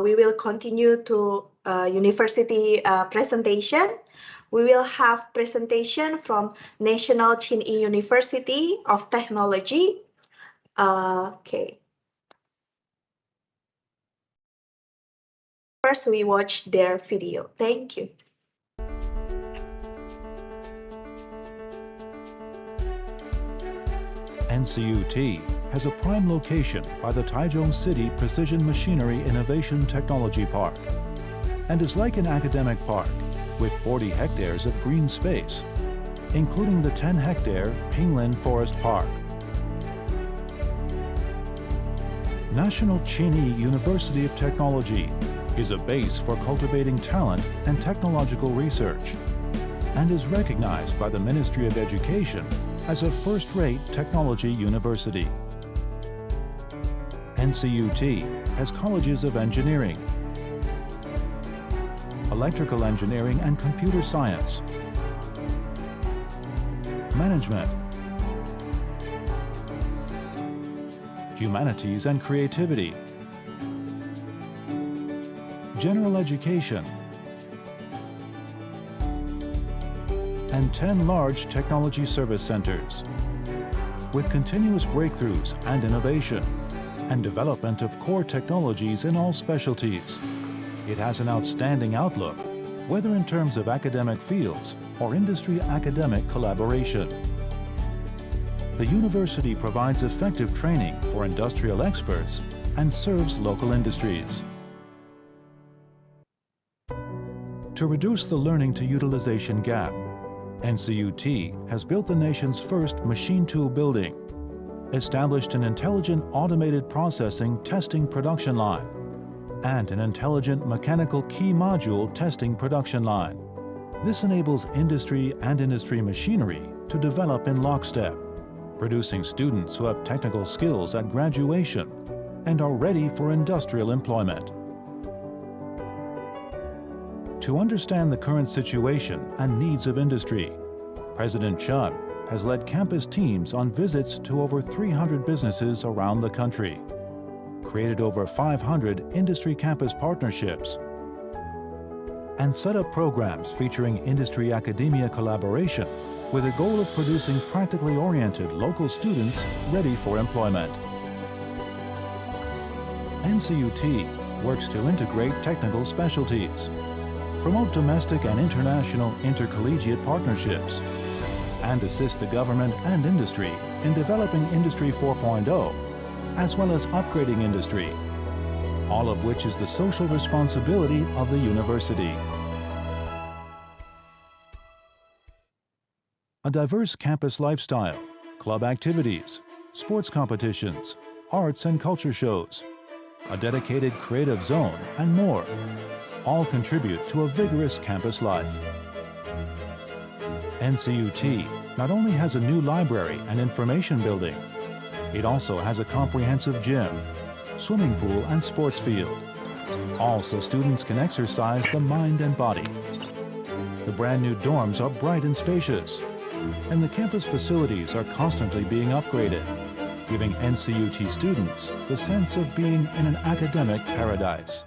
we will continue to university presentation. We will have presentation from National Chin-Ee University of Technology. Okay. First, we watch their video. Thank you. NCUT has a prime location by the Taichung City Precision Machinery Innovation Technology Park and is like an academic park with 40 hectares of green space, including the 10-hectare Pinglin Forest Park. National Chin-Ee University of Technology is a base for cultivating talent and technological research and is recognized by the Ministry of Education as a first-rate technology university. NCUT has colleges of engineering, electrical engineering and computer science, management, humanities and creativity, general education, and 10 large technology service centers. With continuous breakthroughs and innovation, and development of core technologies in all specialties, it has an outstanding outlook, whether in terms of academic fields or industry-academic collaboration. The university provides effective training for industrial experts and serves local industries. To reduce the learning to utilization gap, NCUT has built the nation's first machine tool building, established an intelligent automated processing testing production line, and an intelligent mechanical key module testing production line. This enables industry and industry machinery to develop in lockstep, producing students who have technical skills at graduation and are ready for industrial employment. To understand the current situation and needs of industry, President Chun has led campus teams on visits to over 300 businesses around the country, created over 500 industry campus partnerships, and set up programs featuring industry-academia collaboration with a goal of producing practically oriented local students ready for employment. NCUT works to integrate technical specialties, promote domestic and international intercollegiate partnerships, and assist the government and industry in developing Industry 4.0, as well as upgrading industry, all of which is the social responsibility of the university. A diverse campus lifestyle, club activities, sports competitions, arts and culture shows, a dedicated creative zone, and more, all contribute to a vigorous campus life. NCUT not only has a new library and information building, it also has a comprehensive gym, swimming pool and sports field, all so students can exercise the mind and body. The brand new dorms are bright and spacious, and the campus facilities are constantly being upgraded, giving NCUT students the sense of being in an academic paradise.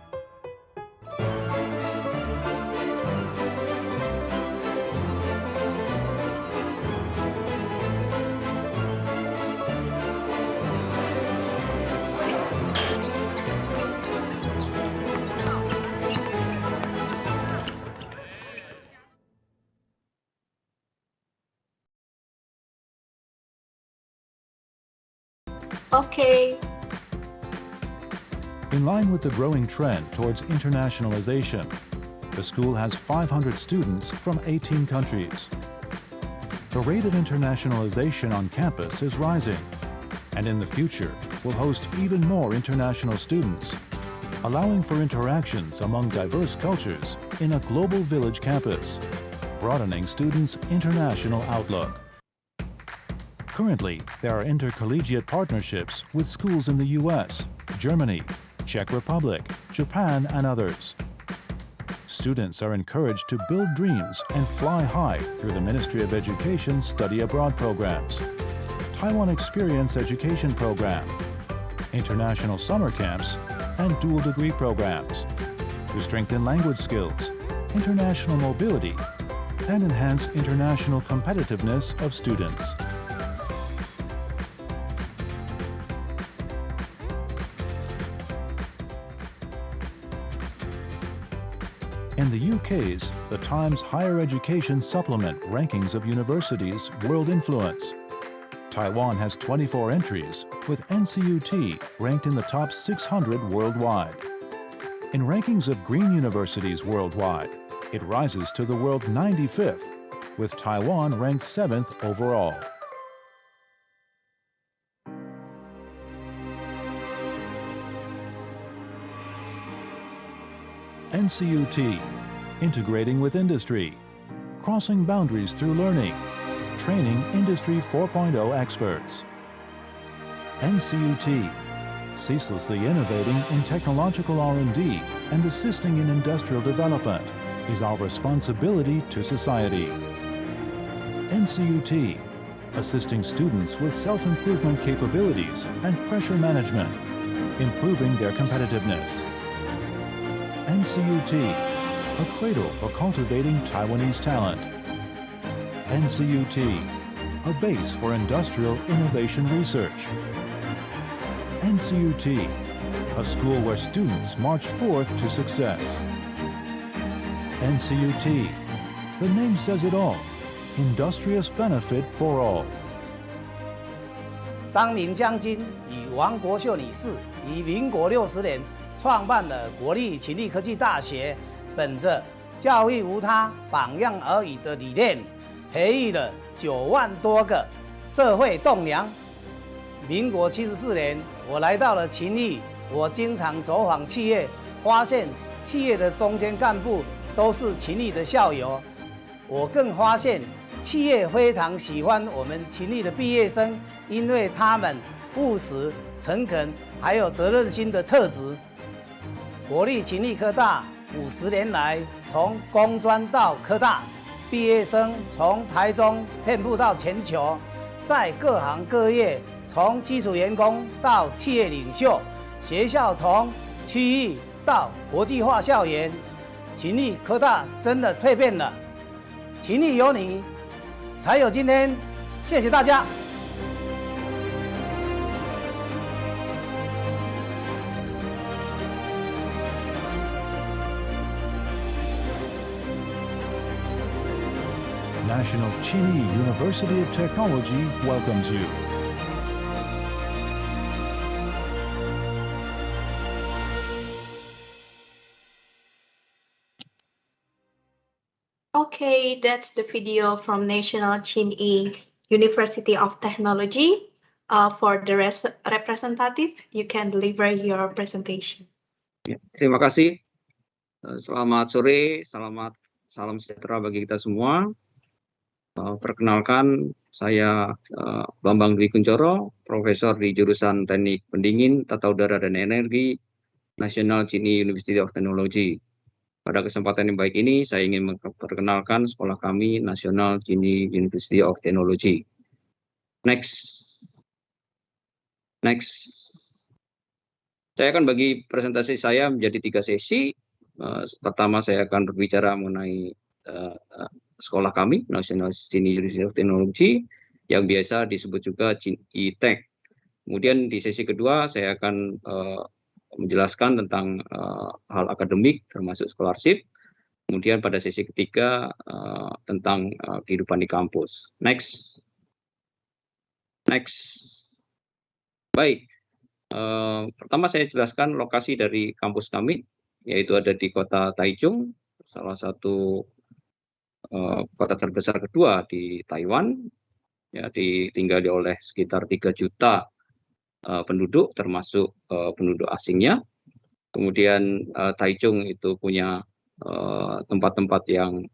Okay. In line with the growing trend towards internationalization, the school has 500 students from 18 countries. The rate of internationalization on campus is rising, and in the future will host even more international students, allowing for interactions among diverse cultures in a global village campus, broadening students' international outlook. Currently, there are intercollegiate partnerships with schools in the US, Germany, Czech Republic, Japan, and others. Students are encouraged to build dreams and fly high through the Ministry of Education study abroad programs, Taiwan Experience Education Program, international summer camps, and dual degree programs to strengthen language skills, international mobility, and enhance international competitiveness of students. In the UK's The Times Higher Education Supplement rankings of universities' world influence, Taiwan has 24 entries, with NCUT ranked in the top 600 worldwide. In rankings of green universities worldwide, it rises to the world 95th, with Taiwan ranked 7th overall. NCUT, integrating with industry, crossing boundaries through learning, training Industry 4.0 experts. NCUT, ceaselessly innovating in technological R&D and assisting in industrial development, is our responsibility to society. NCUT, assisting students with self-improvement capabilities and pressure management, improving their competitiveness. NCUT, a cradle for cultivating Taiwanese talent. NCUT, a base for industrial innovation research. NCUT, a school where students march forth to success. NCUT, the name says it all, industrious benefit for all. 张明将军与王国秀女士于民国60年创办了国立勤力科技大学，本着教育无他，榜样而已的理念，培育了9万多个社会栋梁。民国74年，我来到了勤力，我经常走访企业，发现企业的中间干部都是勤力的校友。我更发现企业非常喜欢我们勤力的毕业生，因为他们务实、诚恳，还有责任心的特质。国立勤力科大50年来，从工专到科大，毕业生从台中遍布到全球，在各行各业，从基础员工到企业领袖，学校从区域到国际化校园，勤力科大真的蜕变了。勤力有你，才有今天。谢谢大家。National Chinyi University of Technology welcomes you. Okay, that's the video from National Chinyi University of Technology. For the representative, you can deliver your presentation. Ya, terima kasih. Selamat sore, salam sejahtera bagi kita semua. Perkenalkan, saya Bambang Dwi Kuncoro, Profesor di jurusan Teknik Pendingin, Tata Udara dan Energi, National Chinyi University of Technology. Pada kesempatan yang baik ini, saya ingin memperkenalkan sekolah kami, National Chinyi University of Technology. Next. Saya akan bagi presentasi saya menjadi 3 sesi. Pertama, saya akan berbicara mengenai sekolah kami, National Chinyi University of Technology, yang biasa disebut juga Chinyi Tech. Kemudian di sesi kedua, saya akan menjelaskan tentang hal akademik, termasuk scholarship. Kemudian pada sesi ketiga, tentang kehidupan di kampus. Next. Baik, pertama saya jelaskan lokasi dari kampus kami, yaitu ada di kota Taichung, salah satu kota terbesar kedua di Taiwan, ya, ditinggali oleh sekitar 3 juta penduduk, termasuk penduduk asingnya. Kemudian Taichung itu punya tempat-tempat yang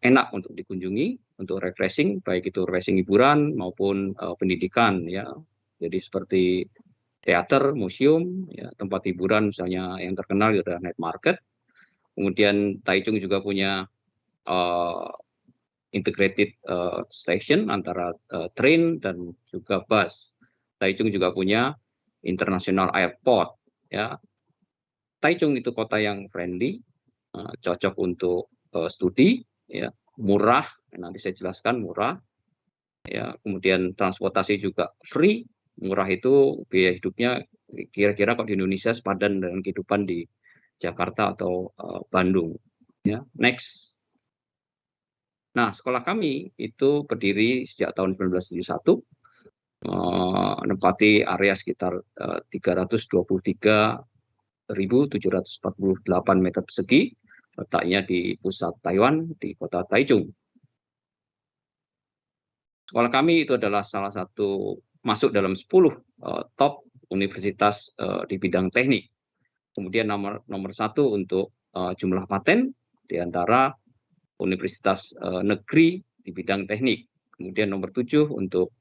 enak untuk dikunjungi, untuk refreshing, baik itu refreshing hiburan maupun pendidikan, ya. Jadi seperti teater, museum, ya, tempat hiburan misalnya yang terkenal adalah night market. Kemudian Taichung juga punya integrated station antara train dan juga bus. Taichung juga punya international airport, ya. Taichung itu kota yang friendly, cocok untuk studi, ya, murah. Nanti saya jelaskan murah. Ya, kemudian transportasi juga free. Murah itu biaya hidupnya kira-kira kalau di Indonesia sepadan dengan kehidupan di Jakarta atau Bandung. Ya, next. Nah, sekolah kami itu berdiri sejak tahun 1971, menempati area sekitar 323.748 meter persegi, letaknya di pusat Taiwan, di kota Taichung. Sekolah kami itu adalah salah satu masuk dalam 10 top universitas di bidang teknik. Kemudian nomor 1 untuk jumlah paten di antara universitas negeri di bidang teknik. Kemudian nomor 7 untuk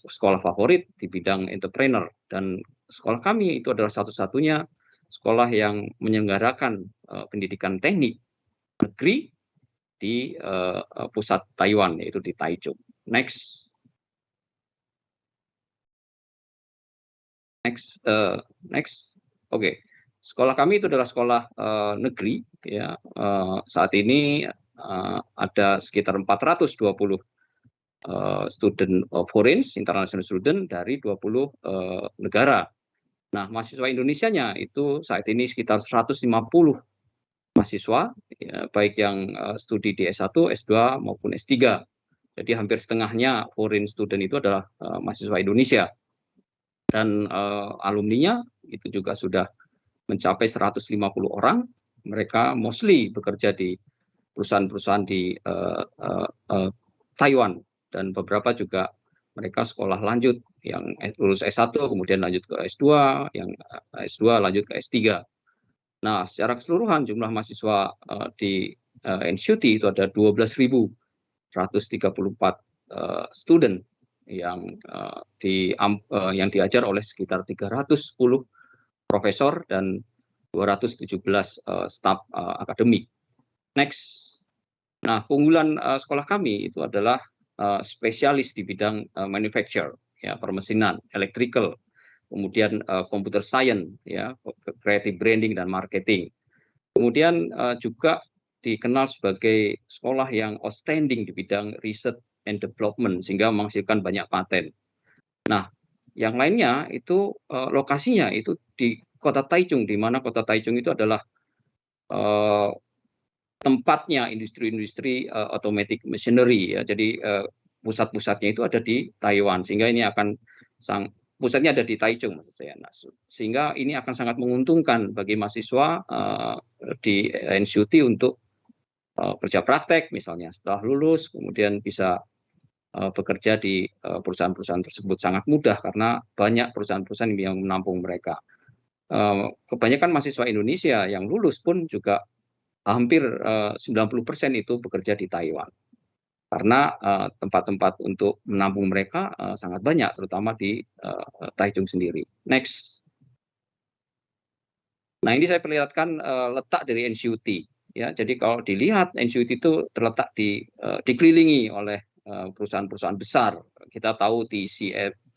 sekolah favorit di bidang entrepreneur. Dan sekolah kami itu adalah satu-satunya sekolah yang menyelenggarakan pendidikan teknik negeri di pusat Taiwan, yaitu di Taichung. Next. Oke. Sekolah kami itu adalah sekolah negeri, ya. Saat ini ada sekitar 420 student foreign, international student dari 20 negara. Nah, mahasiswa Indonesianya itu saat ini sekitar 150 mahasiswa, ya, baik yang studi di S1, S2 maupun S3. Jadi hampir setengahnya foreign student itu adalah mahasiswa Indonesia. Dan alumninya itu juga sudah mencapai 150 orang. Mereka mostly bekerja di perusahaan-perusahaan di Taiwan. Dan beberapa juga mereka sekolah lanjut, yang lulus S1 kemudian lanjut ke S2, yang S2 lanjut ke S3. Nah, secara keseluruhan jumlah mahasiswa di NCUT itu ada 12.134 student yang diajar oleh sekitar 310 profesor dan 217 staf akademik. Next. Nah, keunggulan sekolah kami itu adalah spesialis di bidang manufacture, ya, permesinan, electrical, kemudian computer science, ya, creative branding dan marketing. Kemudian juga dikenal sebagai sekolah yang outstanding di bidang research and development, sehingga menghasilkan banyak paten. Nah, yang lainnya itu lokasinya itu di kota Taichung, di mana kota Taichung itu adalah tempatnya industri-industri automatic machinery, ya. Jadi pusat-pusatnya itu ada di Taiwan, sehingga ini akan pusatnya ada di Taichung, maksud saya. Nah, sehingga ini akan sangat menguntungkan bagi mahasiswa di NCUT untuk kerja praktek misalnya setelah lulus, kemudian bisa bekerja di perusahaan-perusahaan tersebut sangat mudah karena banyak perusahaan-perusahaan yang menampung mereka. Kebanyakan mahasiswa Indonesia yang lulus pun juga hampir 90% itu bekerja di Taiwan. Karena tempat-tempat untuk menampung mereka sangat banyak, terutama di Taichung sendiri. Next. Nah, ini saya perlihatkan letak dari NCUT. Ya, jadi kalau dilihat NCUT itu terletak dikelilingi oleh perusahaan-perusahaan besar. Kita tahu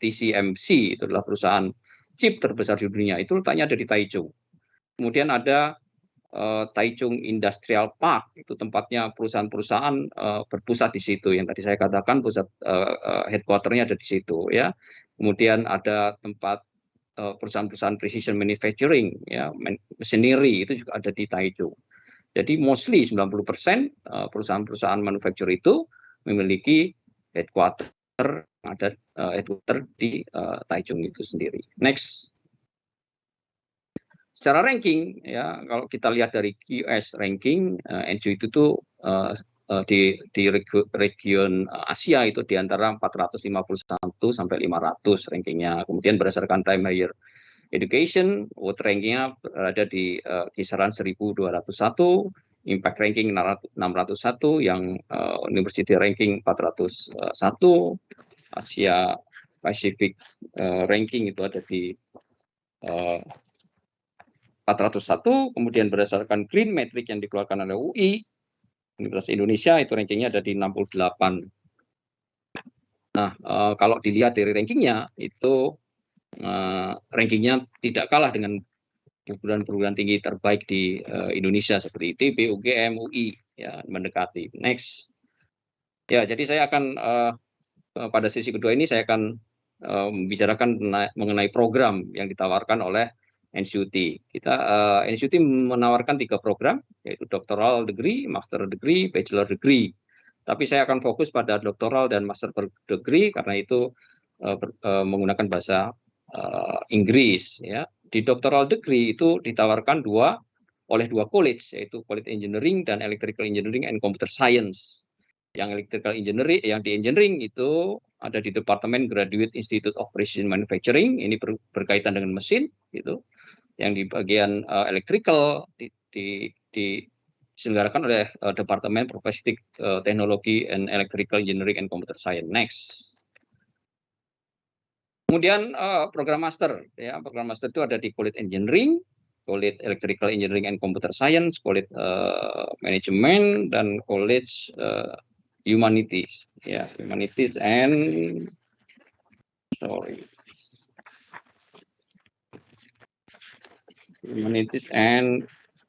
TSMC itu adalah perusahaan chip terbesar di dunia. Itu letaknya ada di Taichung. Kemudian ada Taichung Industrial Park, itu tempatnya perusahaan-perusahaan berpusat di situ. Yang tadi saya katakan pusat headquarter-nya ada di situ, ya. Kemudian ada tempat perusahaan-perusahaan precision manufacturing, ya, machinery itu juga ada di Taichung. Jadi mostly 90% perusahaan-perusahaan manufacture itu memiliki headquarter di Taichung itu sendiri. Next. Secara ranking, ya, kalau kita lihat dari QS ranking, NCUT itu tuh di region Asia itu di antara 451 sampai 500 rankingnya. Kemudian berdasarkan time higher education, world rankingnya berada di kisaran 1201, impact ranking 601, yang university ranking 401, Asia Pacific ranking itu ada di 401, kemudian berdasarkan Green Metric yang dikeluarkan oleh UI, Universitas Indonesia itu rankingnya ada di 68. Nah, kalau dilihat dari rankingnya itu rankingnya tidak kalah dengan perguruan-perguruan tinggi terbaik di Indonesia seperti ITB, UGM, UI, ya mendekati. Next. Ya, jadi saya akan pada sesi kedua ini saya akan membicarakan mengenai program yang ditawarkan oleh NCUT. NCUT menawarkan 3 program, yaitu doctoral degree, master degree, bachelor degree. Tapi saya akan fokus pada doctoral dan master degree karena itu menggunakan bahasa Inggris. Ya. Di doctoral degree itu ditawarkan oleh dua college, yaitu College Engineering dan Electrical Engineering and Computer Science. Yang electrical engineering, yang di engineering itu ada di Departemen Graduate Institute of Precision Manufacturing, ini berkaitan dengan mesin, gitu. Yang di bagian electrical diselenggarakan oleh Departemen Profesik Teknologi and Electrical Engineering and Computer Science. Next. Kemudian program master, ya program master itu ada di College Engineering, College Electrical Engineering and Computer Science, College Management, dan College Humanities, ya Humanities and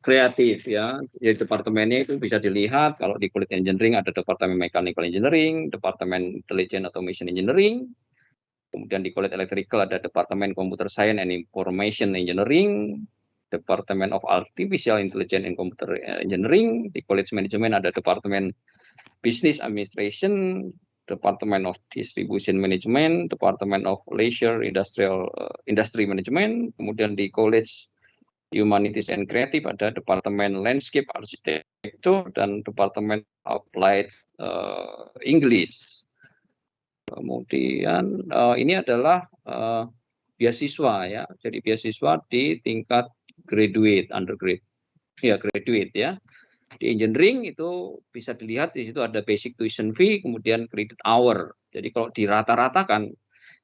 Creative, ya. Jadi departemennya itu bisa dilihat kalau di College Engineering ada Departemen Mechanical Engineering, Departemen Intelligent Automation Engineering. Kemudian di College Electrical ada Departemen Computer Science and Information Engineering, Departemen of Artificial Intelligence and Computer Engineering. Di College Management ada Departemen Business Administration, Department of Distribution Management, Department of Leisure Industry Management. Kemudian di College Humanities and Creative ada Departemen Landscape Architecture dan Departemen Applied English. Kemudian ini adalah beasiswa, ya. Jadi beasiswa di tingkat graduate, undergrad, ya graduate, ya. Di engineering itu bisa dilihat di situ ada basic tuition fee, kemudian credit hour. Jadi kalau dirata-ratakan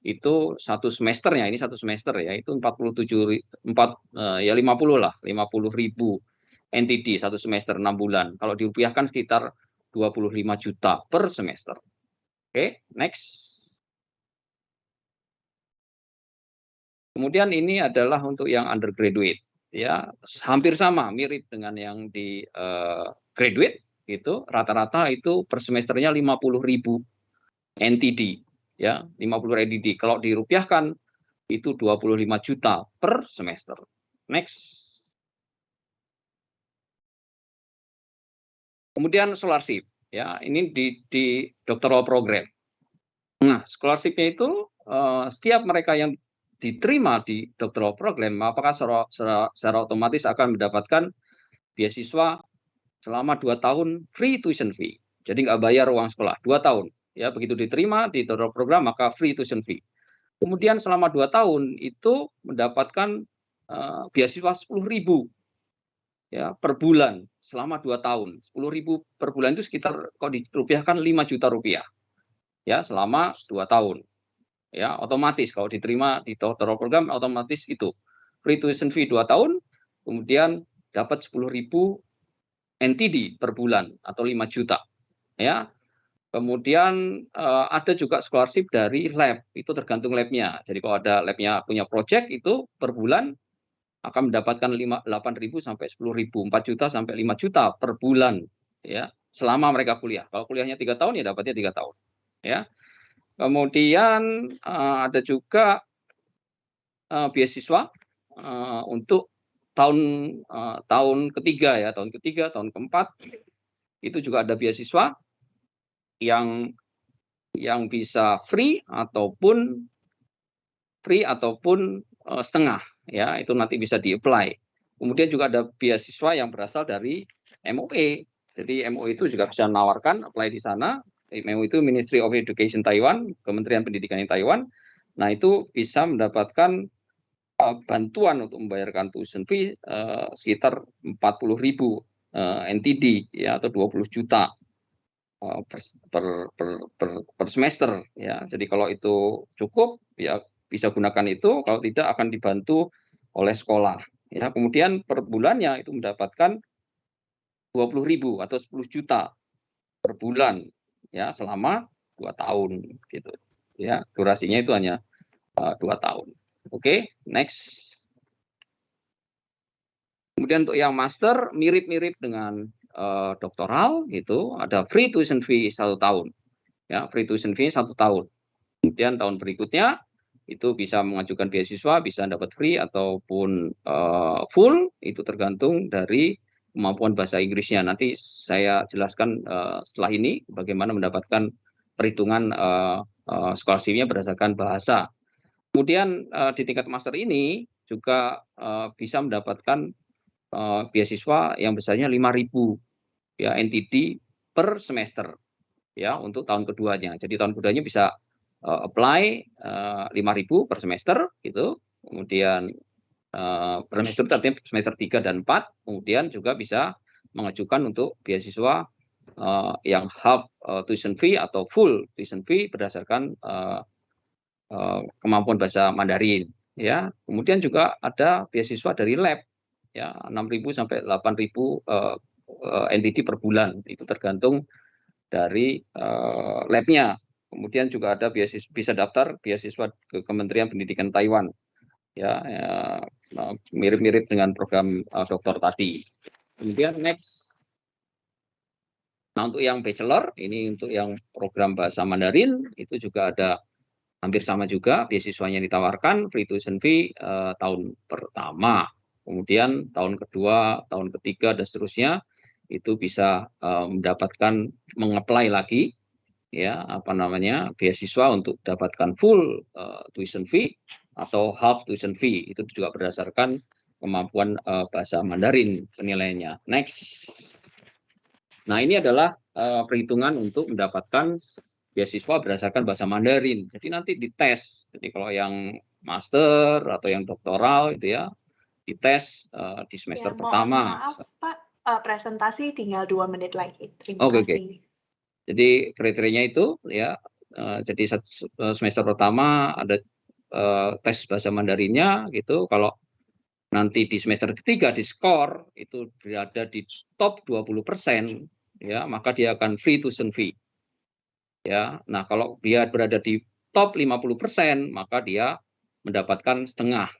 itu satu semesternya, ini satu semester ya, itu 50.000 NTD satu semester 6 bulan. Kalau dirupiahkan sekitar 25 juta per semester. Oke, next. Kemudian ini adalah untuk yang undergraduate. Ya, hampir sama, mirip dengan yang di graduate, gitu. Rata-rata itu per semesternya 50.000 NTD, ya, 50 NTD. Kalau dirupiahkan itu 25 juta per semester. Next. Kemudian scholarship, ya, ini di doctoral program. Nah, scholarshipnya itu setiap mereka yang diterima di doctoral program, apakah secara otomatis akan mendapatkan beasiswa selama 2 tahun free tuition fee. Jadi nggak bayar uang sekolah, 2 tahun. Ya, begitu diterima di doctoral program, maka free tuition fee. Kemudian selama 2 tahun itu mendapatkan beasiswa 10.000 ya per bulan selama 2 tahun. 10.000 per bulan itu sekitar kalau dirupiahkan 5 juta rupiah. Ya, selama 2 tahun. Ya, otomatis kalau diterima di doctoral program otomatis itu free tuition fee 2 tahun, kemudian dapat 10.000 NTD per bulan atau 5 juta. Ya. Kemudian ada juga scholarship dari lab, itu tergantung labnya. Jadi kalau ada labnya punya project itu per bulan akan mendapatkan 8.000 sampai 10.000, 4 juta sampai 5 juta per bulan, ya, selama mereka kuliah. Kalau kuliahnya 3 tahun ya dapatnya 3 tahun. Ya. Kemudian ada juga beasiswa untuk tahun ketiga, ya, tahun ketiga, tahun keempat itu juga ada beasiswa yang bisa free ataupun setengah, ya, itu nanti bisa di-apply. Kemudian juga ada beasiswa yang berasal dari MOE. Jadi MOE itu juga bisa menawarkan apply di sana. MOE itu Ministry of Education Taiwan, Kementerian Pendidikan di Taiwan. Nah, itu bisa mendapatkan bantuan untuk membayarkan tuition fee sekitar 40.000 NTD, ya, atau 20 juta per semester, ya. Jadi kalau itu cukup, ya bisa gunakan itu. Kalau tidak akan dibantu oleh sekolah. Ya, kemudian per bulannya itu mendapatkan 20.000 atau 10 juta per bulan, ya, selama 2 tahun, gitu. Ya, durasinya itu hanya 2 tahun. Oke, next. Kemudian untuk yang master mirip-mirip dengan doktoral itu ada free tuition fee 1 tahun. Ya, free tuition fee 1 tahun. Kemudian tahun berikutnya itu bisa mengajukan beasiswa, bisa dapat free ataupun full, itu tergantung dari kemampuan bahasa Inggrisnya. Nanti saya jelaskan setelah ini bagaimana mendapatkan perhitungan scholarship-nya berdasarkan bahasa. Kemudian di tingkat master ini juga bisa mendapatkan beasiswa yang besarnya 5.000 ya NTD per semester ya untuk tahun keduanya. Jadi tahun keduanya bisa apply 5.000 per semester gitu. Kemudian per semester artinya semester 3 dan 4, kemudian juga bisa mengajukan untuk beasiswa yang half tuition fee atau full tuition fee berdasarkan kemampuan bahasa Mandarin ya. Kemudian juga ada beasiswa dari lab ya 6.000 sampai 8.000 NTD per bulan, itu tergantung dari labnya. Kemudian juga ada beasiswa, bisa daftar beasiswa ke Kementerian Pendidikan Taiwan ya, mirip-mirip dengan program doktor tadi. Kemudian next. Nah, untuk yang bachelor ini untuk yang program bahasa Mandarin itu juga ada hampir sama juga beasiswanya ditawarkan free tuition fee tahun pertama. Kemudian tahun kedua, tahun ketiga dan seterusnya itu bisa mendapatkan mengapply lagi ya beasiswa untuk dapatkan full tuition fee atau half tuition fee, itu juga berdasarkan kemampuan bahasa Mandarin penilaiannya. Next. Nah, ini adalah perhitungan untuk mendapatkan beasiswa berdasarkan bahasa Mandarin. Jadi nanti dites. Jadi kalau yang master atau yang doktoral itu ya dites di semester pertama. Maaf Pak, presentasi tinggal 2 menit lagi. Terima Oke. kasih. Jadi kriterianya itu ya, jadi semester pertama ada tes bahasa Mandarinnya gitu. Kalau nanti di semester ketiga di skor itu berada di top 20% ya, maka dia akan free tuition fee. Ya, nah kalau dia berada di top 50%, maka dia mendapatkan setengah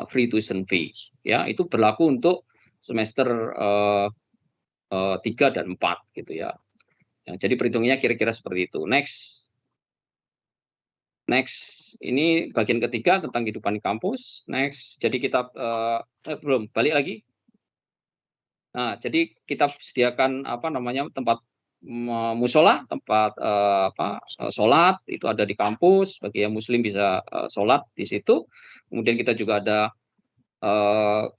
free tuition fee. Ya, itu berlaku untuk semester 3 dan 4 gitu ya. Jadi perhitungannya kira-kira seperti itu. Next. Ini bagian ketiga tentang kehidupan di kampus. Next. Jadi kita belum balik lagi. Nah, jadi kita sediakan tempat musola, tempat sholat itu ada di kampus, bagi yang muslim bisa sholat di situ. Kemudian kita juga ada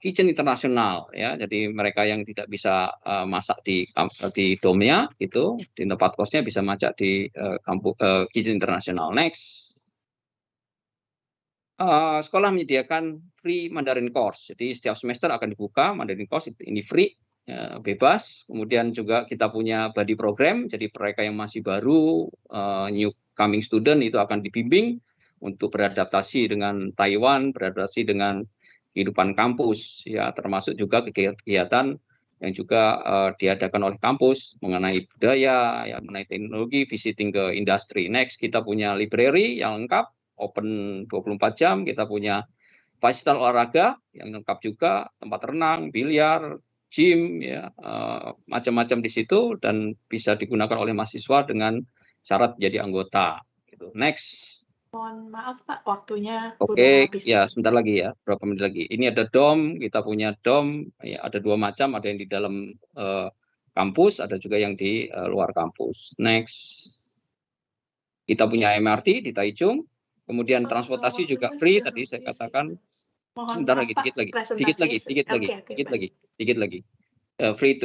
kitchen internasional ya, jadi mereka yang tidak bisa masak di domnya itu di tempat kosnya bisa masak di kitchen internasional. Next. Sekolah menyediakan free Mandarin course, jadi setiap semester akan dibuka Mandarin course, ini free. Bebas. Kemudian juga kita punya buddy program, jadi mereka yang masih baru new coming student itu akan dibimbing untuk beradaptasi dengan Taiwan, beradaptasi dengan kehidupan kampus ya, termasuk juga kegiatan yang juga diadakan oleh kampus mengenai budaya ya, mengenai teknologi, visiting ke industri. Next, kita punya library yang lengkap, open 24 jam, kita punya fasilitas olahraga yang lengkap juga, tempat renang, biliar, gym ya, macam-macam di situ, dan bisa digunakan oleh mahasiswa dengan syarat jadi anggota gitu. Next. Mohon maaf Pak, waktunya Oke, habis. ya sebentar lagi ya, berapa menit lagi. Ini ada dom, kita punya dom ya, ada 2 macam, ada yang di dalam kampus, ada juga yang di luar kampus. Next. Kita punya MRT di Taichung, kemudian transportasi juga free tadi saya katakan. Sebentar lagi, dikit lagi. Free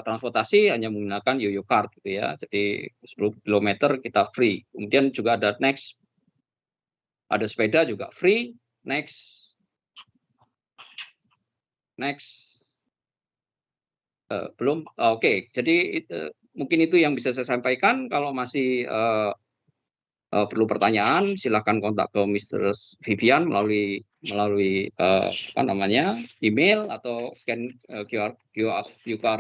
transportasi hanya menggunakan YOYO card gitu ya. Jadi 10 km kita free. Kemudian juga ada next. Ada sepeda juga free. Next. Belum. Oke. Jadi mungkin itu yang bisa saya sampaikan. Kalau masih perlu pertanyaan, silakan kontak ke Mr. Vivian melalui email atau scan QR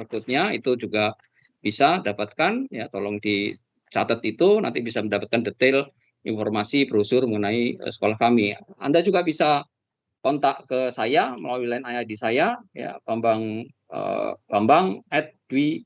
code-nya, itu juga bisa dapatkan ya, tolong dicatat itu, nanti bisa mendapatkan detail informasi brosur mengenai sekolah kami. Anda juga bisa kontak ke saya melalui line ID saya, ya, Bambang @dwi